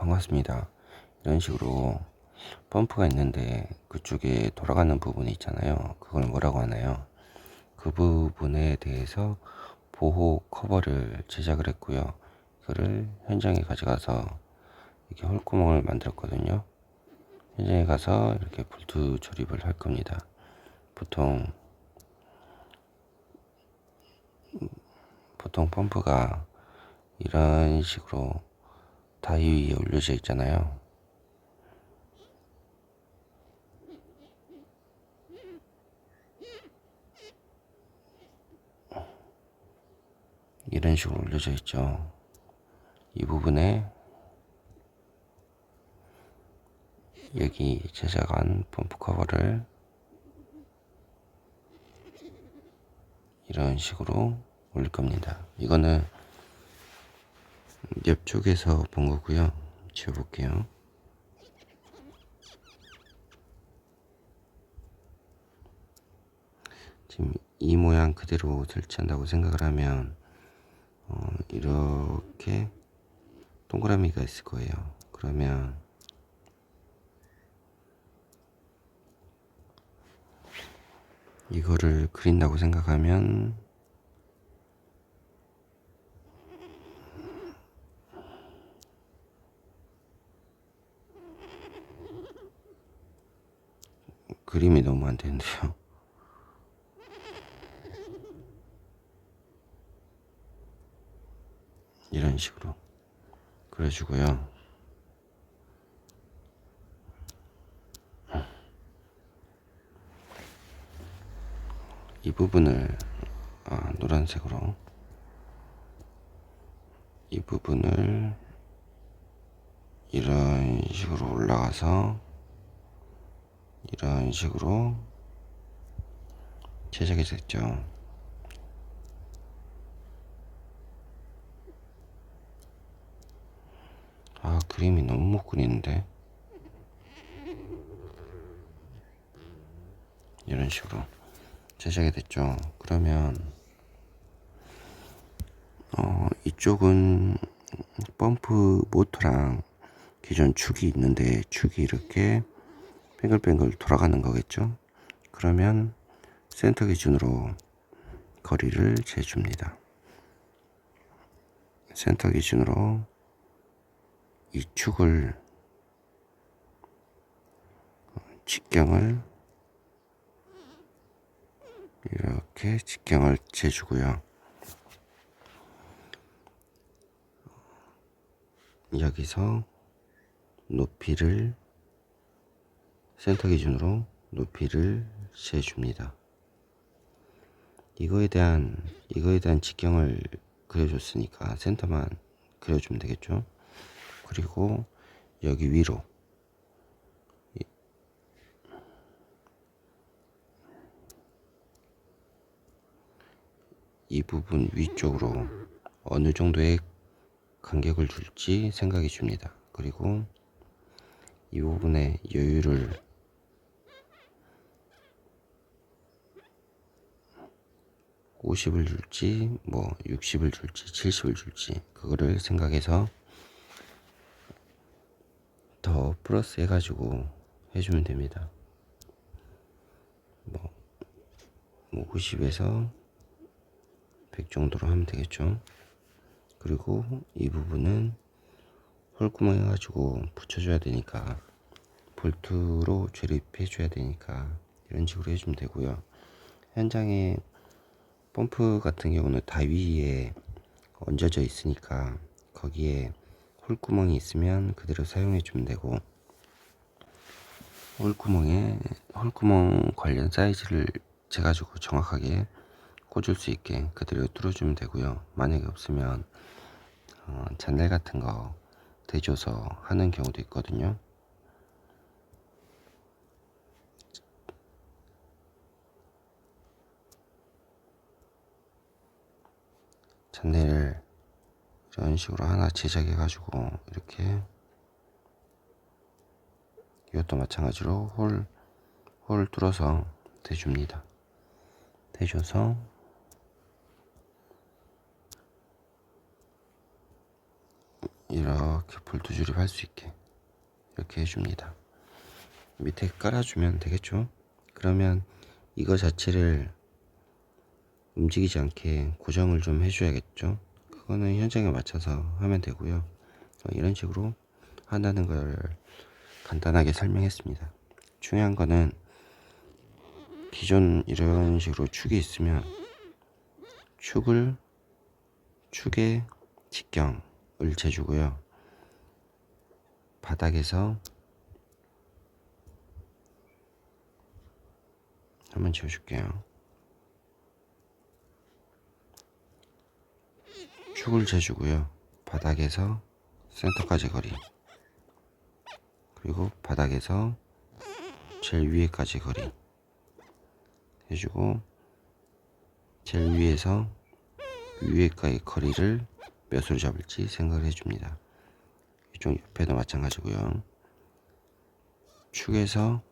반갑습니다. 이런 식으로 펌프가 있는데 그쪽에 돌아가는 부분이 있잖아요. 그걸 뭐라고 하나요? 그 부분에 대해서 보호 커버를 제작을 했고요. 이거를 현장에 가져가서 이렇게 홀구멍을 만들었거든요. 현장에 가서 이렇게 볼트 조립을 할 겁니다. 보통 펌프가 이런 식으로 다이 위에 올려져 있잖아요. 이런 식으로 올려져 있죠. 이 부분에 여기 제작한 펌프 커버를 이런 식으로 올릴 겁니다. 이거는 옆쪽에서 본 거고요. 지워볼게요. 지금 이 모양 그대로 설치한다고 생각을 하면 이렇게 동그라미가 있을 거예요. 그러면 이거를 그린다고 생각하면 그림이 너무 안 되는데요. 이런 식으로 그려주고요. 이 부분을 노란색으로 이 부분을 이런 식으로 올라가서 이런 식으로 제작이 됐죠. 그림이 너무 못 그리는데. 이런 식으로 제작이 됐죠. 그러면 이쪽은 펌프 모터랑 기존 축이 있는데 축이 이렇게 뱅글뱅글 돌아가는 거겠죠. 그러면 센터 기준으로 거리를 재줍니다. 센터 기준으로 이 축을 직경을 이렇게 직경을 재주고요. 여기서 높이를 센터 기준으로 높이를 재줍니다. 이거에 대한 직경을 그려줬으니까 센터만 그려주면 되겠죠. 그리고 여기 위로 이 부분 위쪽으로 어느 정도의 간격을 줄지 생각해 줍니다. 그리고 이 부분에 여유를 50을 줄지 60을 줄지 70을 줄지 그거를 생각해서 더 플러스 해가지고 해주면 됩니다. 50에서 100 정도로 하면 되겠죠. 그리고 이 부분은 홀구멍 해가지고 붙여줘야 되니까 볼트로 조립해 줘야 되니까 이런 식으로 해주면 되고요. 현장에 펌프 같은 경우는 다 위에 얹어져 있으니까 거기에 홀구멍이 있으면 그대로 사용해 주면 되고, 홀구멍 관련 사이즈를 재가지고 정확하게 꽂을 수 있게 그대로 뚫어주면 되고요. 만약에 없으면 잔넬 같은 거 대줘서 하는 경우도 있거든요. 잔넬을 이런 식으로 하나 제작해 가지고 이렇게 이것도 마찬가지로 홀 뚫어서 대줍니다. 대줘서 이렇게 볼트 조립할 수 있게 이렇게 해줍니다. 밑에 깔아주면 되겠죠. 그러면 이거 자체를 움직이지 않게 고정을 좀 해줘야겠죠. 그거는 현장에 맞춰서 하면 되고요. 이런 식으로 한다는 걸 간단하게 설명했습니다. 중요한 거는 기존 이런 식으로 축이 있으면 축의 직경을 재주고요. 바닥에서 한번 지워줄게요. 축을 재주고요. 바닥에서 센터까지 거리, 그리고 바닥에서 제일 위에까지 거리 해주고, 제일 위에서 위에까지 거리를 몇으로 잡을지 생각을 해줍니다. 이쪽 옆에도 마찬가지고요. 축에서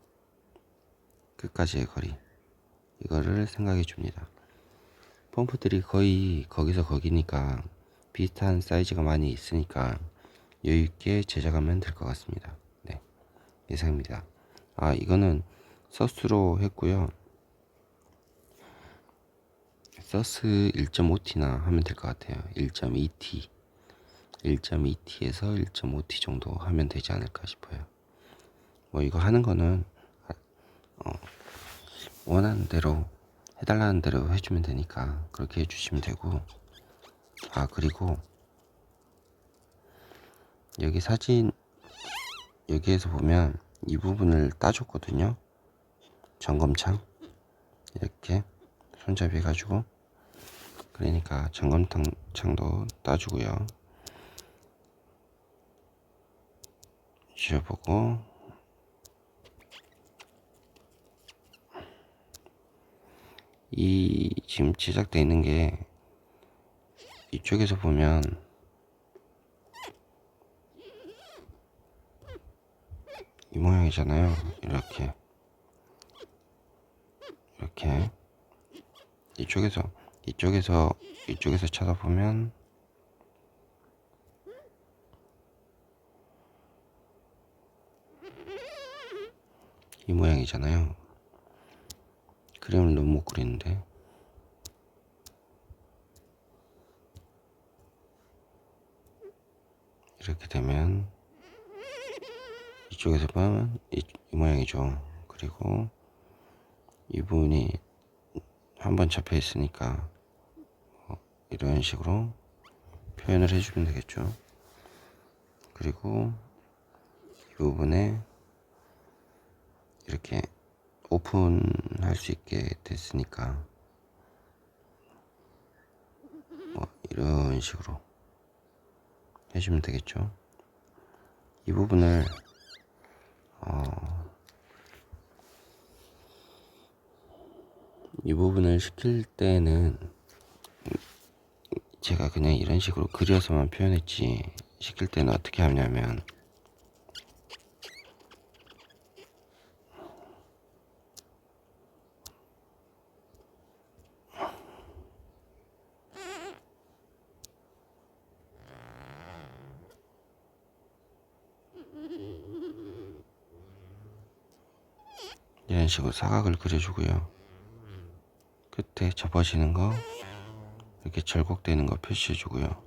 끝까지의 거리, 이거를 생각해 줍니다. 펌프들이 거의 거기서 거기니까 비슷한 사이즈가 많이 있으니까 여유있게 제작하면 될 것 같습니다. 네, 이상입니다. 이거는 서스로 했고요. 서스 1.5T나 하면 될 것 같아요. 1.2T 1.2T에서 1.5T 정도 하면 되지 않을까 싶어요. 이거 하는 거는 원하는 대로 해달라는 대로 해주면 되니까 그렇게 해주시면 되고, 그리고 여기 사진 여기에서 보면 이 부분을 따줬거든요. 점검창 이렇게 손잡이 해가지고, 그러니까 점검창도 따주고요. 지워보고, 이 지금 제작되어 있는 게 이쪽에서 보면 이 모양이잖아요. 이렇게 이쪽에서 쳐다보면 이 모양이잖아요. 그림을 너무 못 그리는데, 이렇게 되면 이쪽에서 보면 이 모양이죠. 그리고 이 부분이 한번 잡혀 있으니까 이런 식으로 표현을 해주면 되겠죠. 그리고 이 부분에 이렇게 오픈할 수 있게 됐으니까 이런 식으로 해주면 되겠죠. 이 부분을 시킬 때는 제가 그냥 이런 식으로 그려서만 표현했지, 시킬 때는 어떻게 하냐면 이런 식으로 사각을 그려주고요. 끝에 접어지는 거 이렇게 절곡되는 거 표시해주고요.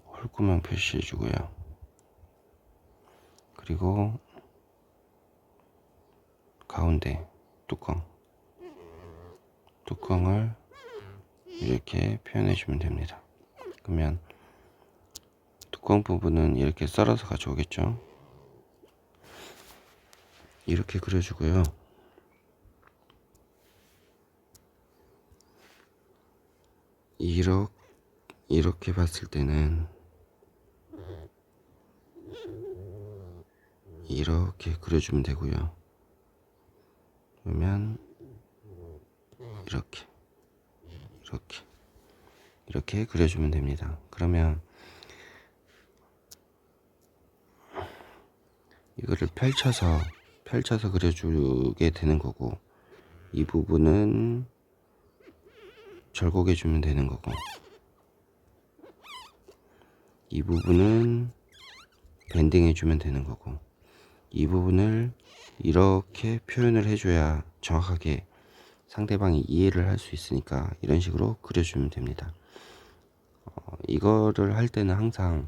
홀구멍 표시해주고요. 그리고 가운데 뚜껑을 이렇게 표현해주면 됩니다. 그러면 뚜껑 부분은 이렇게 썰어서 가져오겠죠. 이렇게 그려주고요. 이렇게 봤을 때는 이렇게 그려주면 되고요. 그러면 이렇게 그려주면 됩니다. 그러면 이거를 펼쳐서 그려주게 되는 거고, 이 부분은 절곡해 주면 되는 거고, 이 부분은 밴딩 해주면 되는 거고, 이 부분을 이렇게 표현을 해줘야 정확하게 상대방이 이해를 할 수 있으니까 이런 식으로 그려주면 됩니다. 이거를 할 때는 항상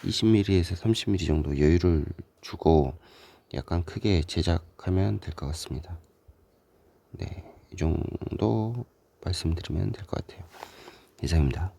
20mm에서 30mm 정도 여유를 주고 약간 크게 제작하면 될 것 같습니다. 네, 이 정도 말씀드리면 될 것 같아요. 이상입니다.